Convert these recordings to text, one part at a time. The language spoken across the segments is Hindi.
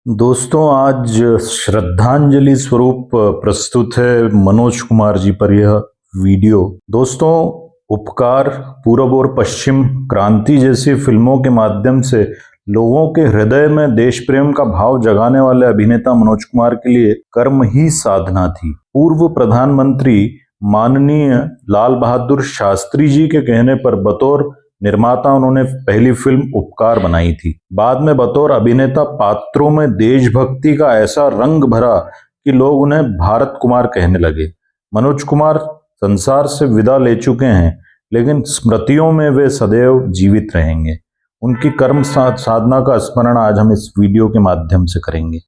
दोस्तों, आज श्रद्धांजलि स्वरूप प्रस्तुत है मनोज कुमार जी पर यह वीडियो। दोस्तों, उपकार, पूरब और पश्चिम, क्रांति जैसी फिल्मों के माध्यम से लोगों के हृदय में देश प्रेम का भाव जगाने वाले अभिनेता मनोज कुमार के लिए कर्म ही साधना थी। पूर्व प्रधानमंत्री माननीय लाल बहादुर शास्त्री जी के कहने पर बतौर निर्माता उन्होंने पहली फिल्म उपकार बनाई थी। बाद में बतौर अभिनेता पात्रों में देशभक्ति का ऐसा रंग भरा कि लोग उन्हें भारत कुमार कहने लगे। मनोज कुमार संसार से विदा ले चुके हैं, लेकिन स्मृतियों में वे सदैव जीवित रहेंगे। उनकी कर्म साधना का स्मरण आज हम इस वीडियो के माध्यम से करेंगे।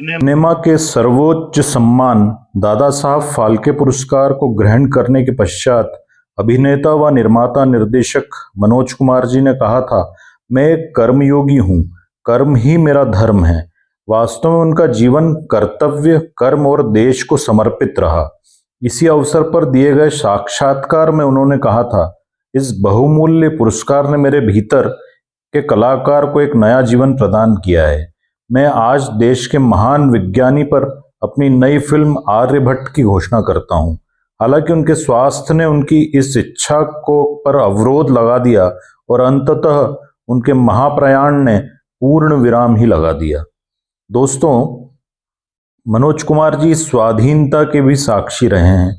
सिनेमा के सर्वोच्च सम्मान दादा साहब फाल्के पुरस्कार को ग्रहण करने के पश्चात अभिनेता व निर्माता निर्देशक मनोज कुमार जी ने कहा था, मैं एक कर्मयोगी हूँ, कर्म ही मेरा धर्म है। वास्तव में उनका जीवन कर्तव्य, कर्म और देश को समर्पित रहा। इसी अवसर पर दिए गए साक्षात्कार में उन्होंने कहा था, इस बहुमूल्य पुरस्कार ने मेरे भीतर के कलाकार को एक नया जीवन प्रदान किया है। मैं आज देश के महान विज्ञानी पर अपनी नई फिल्म आर्यभट्ट की घोषणा करता हूं। हालांकि उनके स्वास्थ्य ने उनकी इस इच्छा को पर अवरोध लगा दिया और अंततः उनके महाप्रयाण ने पूर्ण विराम ही लगा दिया। दोस्तों, मनोज कुमार जी स्वाधीनता के भी साक्षी रहे हैं।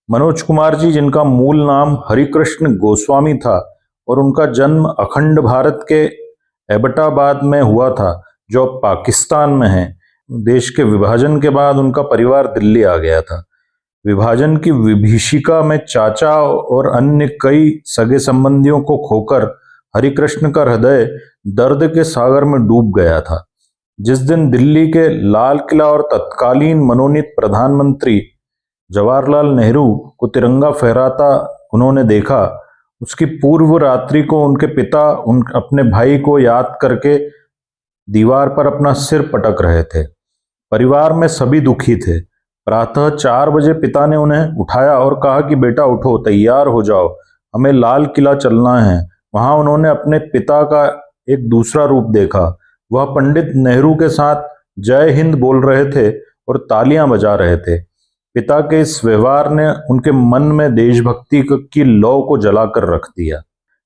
मनोज कुमार जी, जिनका मूल नाम हरिकृष्ण गोस्वामी था और उनका जन्म अखंड भारत के एबटाबाद में हुआ था, जो अब पाकिस्तान में है। देश के विभाजन के बाद उनका परिवार दिल्ली आ गया था। विभाजन की विभीषिका में चाचा और अन्य कई सगे संबंधियों को खोकर हरिकृष्ण का हृदय दर्द के सागर में डूब गया था। जिस दिन दिल्ली के लाल किला और तत्कालीन मनोनीत प्रधानमंत्री जवाहरलाल नेहरू को तिरंगा फहराता उन्होंने देखा, उसकी पूर्व रात्रि को उनके पिता अपने भाई को याद करके दीवार पर अपना सिर पटक रहे थे। परिवार में सभी दुखी थे। प्रातः 4 बजे पिता ने उन्हें उठाया और कहा कि बेटा उठो, तैयार हो जाओ, हमें लाल किला चलना है। वहां उन्होंने अपने पिता का एक दूसरा रूप देखा। वह पंडित नेहरू के साथ जय हिंद बोल रहे थे और तालियां बजा रहे थे। पिता के इस व्यवहार ने उनके मन में देशभक्ति की लौ को जलाकर रख दिया।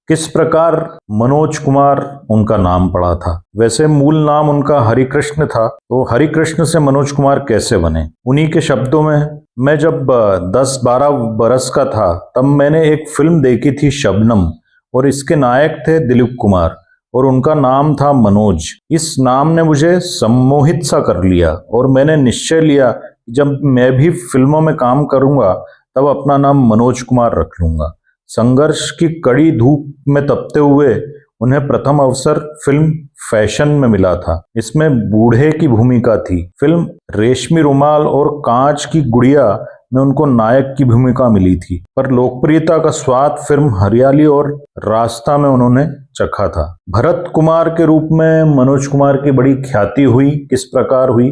किस प्रकार मनोज कुमार उनका नाम पड़ा था? वैसे मूल नाम उनका हरिकृष्ण था, तो हरिकृष्ण से मनोज कुमार कैसे बने? उन्हीं के शब्दों में, मैं जब 10-12 बरस का था तब मैंने एक फिल्म देखी थी शबनम, और इसके नायक थे दिलीप कुमार और उनका नाम था मनोज। इस नाम ने मुझे सम्मोहित सा कर लिया और मैंने निश्चय लिया जब मैं भी फिल्मों में काम करूंगा तब अपना नाम मनोज कुमार रख लूंगा। संघर्ष की कड़ी धूप में तपते हुए उन्हें प्रथम अवसर फिल्म फैशन में मिला था। इसमें बूढ़े की भूमिका थी। फिल्म रेशमी रुमाल और कांच की गुड़िया में उनको नायक की भूमिका मिली थी। पर लोकप्रियता का स्वाद फिल्म हरियाली और रास्ता में उन्होंने चखा था। भरत कुमार के रूप में मनोज कुमार की बड़ी ख्याति हुई। किस प्रकार हुई?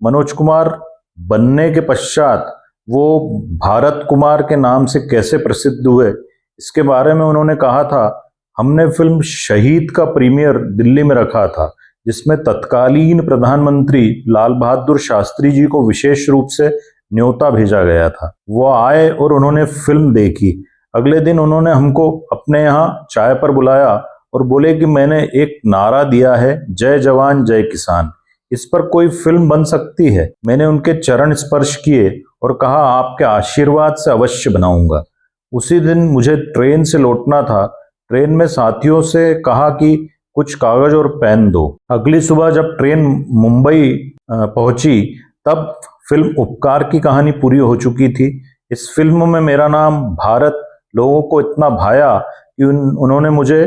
मनोज कुमार बनने के पश्चात वो भारत कुमार के नाम से कैसे प्रसिद्ध हुए, इसके बारे में उन्होंने कहा था, हमने फिल्म शहीद का प्रीमियर दिल्ली में रखा था, जिसमें तत्कालीन प्रधानमंत्री लाल बहादुर शास्त्री जी को विशेष रूप से न्योता भेजा गया था। वो आए और उन्होंने फिल्म देखी। अगले दिन उन्होंने हमको अपने यहाँ चाय पर बुलाया और बोले कि मैंने एक नारा दिया है, जय जवान जय किसान, इस पर कोई फिल्म बन सकती है। मैंने उनके चरण स्पर्श किए और कहा, आपके आशीर्वाद से अवश्य बनाऊंगा। उसी दिन मुझे ट्रेन से लौटना था। ट्रेन में साथियों से कहा कि कुछ कागज और पेन दो। अगली सुबह जब ट्रेन मुंबई पहुंची तब फिल्म उपकार की कहानी पूरी हो चुकी थी। इस फिल्म में मेरा नाम भारत लोगों को इतना भाया कि उन्होंने मुझे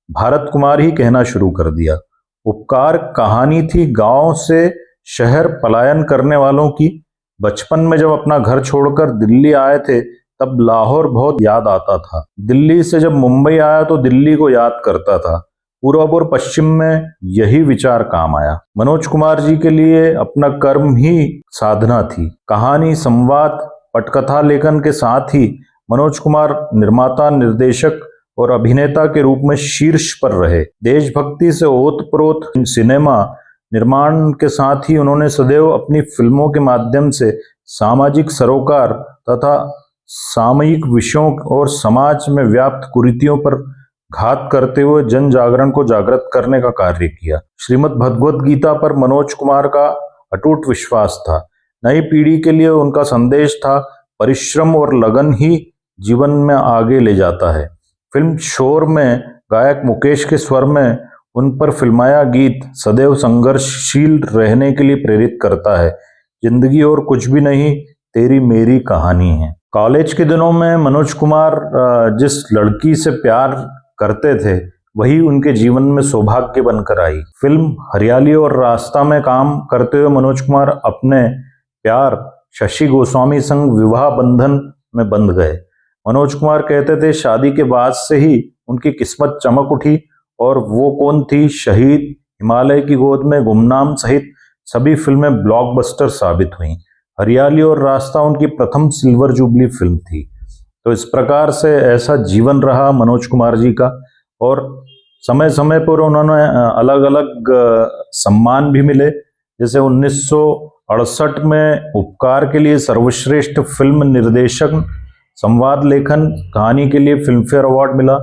भारत कुमार ही कहना शुरू कर दिया। उपकार कहानी थी गांव से शहर पलायन करने वालों की। बचपन में जब अपना घर छोड़कर दिल्ली आए थे तब लाहौर बहुत याद आता था। दिल्ली से जब मुंबई आया तो दिल्ली को याद करता था। पूर्व और पश्चिम में यही विचार काम आया। मनोज कुमार जी के लिए अपना कर्म ही साधना थी। कहानी, संवाद, पटकथा लेखन के साथ ही मनोज कुमार निर्माता, निर्देशक और अभिनेता के रूप में शीर्ष पर रहे। देशभक्ति से ओतप्रोत सिनेमा निर्माण के साथ ही उन्होंने सदैव अपनी फिल्मों के माध्यम से सामाजिक सरोकार तथा सामयिक विषयों और समाज में व्याप्त कुरीतियों पर घात करते हुए जन जागरण को जागृत करने का कार्य किया। श्रीमद् भगवत गीता पर मनोज कुमार का अटूट विश्वास था। नई पीढ़ी के लिए उनका संदेश था, परिश्रम और लगन ही जीवन में आगे ले जाता है। फिल्म शोर में गायक मुकेश के स्वर में उन पर फिल्माया गीत सदैव संघर्षशील रहने के लिए प्रेरित करता है। जिंदगी और कुछ भी नहीं, तेरी मेरी कहानी है। कॉलेज के दिनों में मनोज कुमार जिस लड़की से प्यार करते थे वही उनके जीवन में सौभाग्य बनकर आई। फिल्म हरियाली और रास्ता में काम करते हुए मनोज कुमार अपने प्यार शशि गोस्वामी संग विवाह बंधन में बंध गए। मनोज कुमार कहते थे, शादी के बाद से ही उनकी किस्मत चमक उठी और वो कौन थी, शहीद, हिमालय की गोद में, गुमनाम सहित सभी फिल्में ब्लॉकबस्टर साबित हुईं। हरियाली और रास्ता उनकी प्रथम सिल्वर जुबली फिल्म थी। तो इस प्रकार से ऐसा जीवन रहा मनोज कुमार जी का, और समय समय पर उन्होंने अलग अलग सम्मान भी मिले। जैसे 1968 में उपकार के लिए सर्वश्रेष्ठ फिल्म निर्देशक, संवाद लेखन, कहानी के लिए फिल्म फेयर अवार्ड मिला।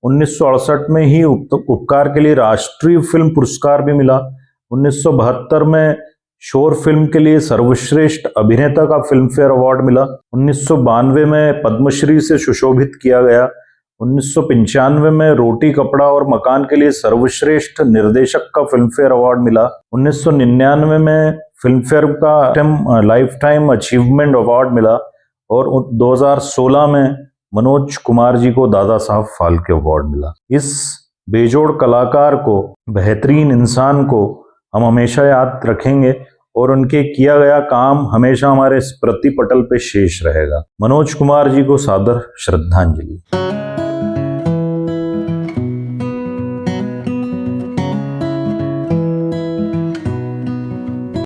1968 में ही उपकार के लिए राष्ट्रीय फिल्म पुरस्कार भी मिला। 1972 में शोर फिल्म के लिए सर्वश्रेष्ठ अभिनेता का फिल्म फेयर अवार्ड मिला। 1992 में पद्मश्री से सुशोभित किया गया। 1995 में रोटी कपड़ा और मकान के लिए सर्वश्रेष्ठ निर्देशक का फिल्म फेयर अवार्ड मिला। 1999 में फिल्म फेयर का लाइफ टाइम अचीवमेंट अवार्ड मिला, और 2016 में मनोज कुमार जी को दादा साहब फाल्के अवार्ड मिला। इस बेजोड़ कलाकार को, बेहतरीन इंसान को हम हमेशा याद रखेंगे और उनके किया गया काम हमेशा हमारे स्मृति पटल पे शेष रहेगा। मनोज कुमार जी को सादर श्रद्धांजलि।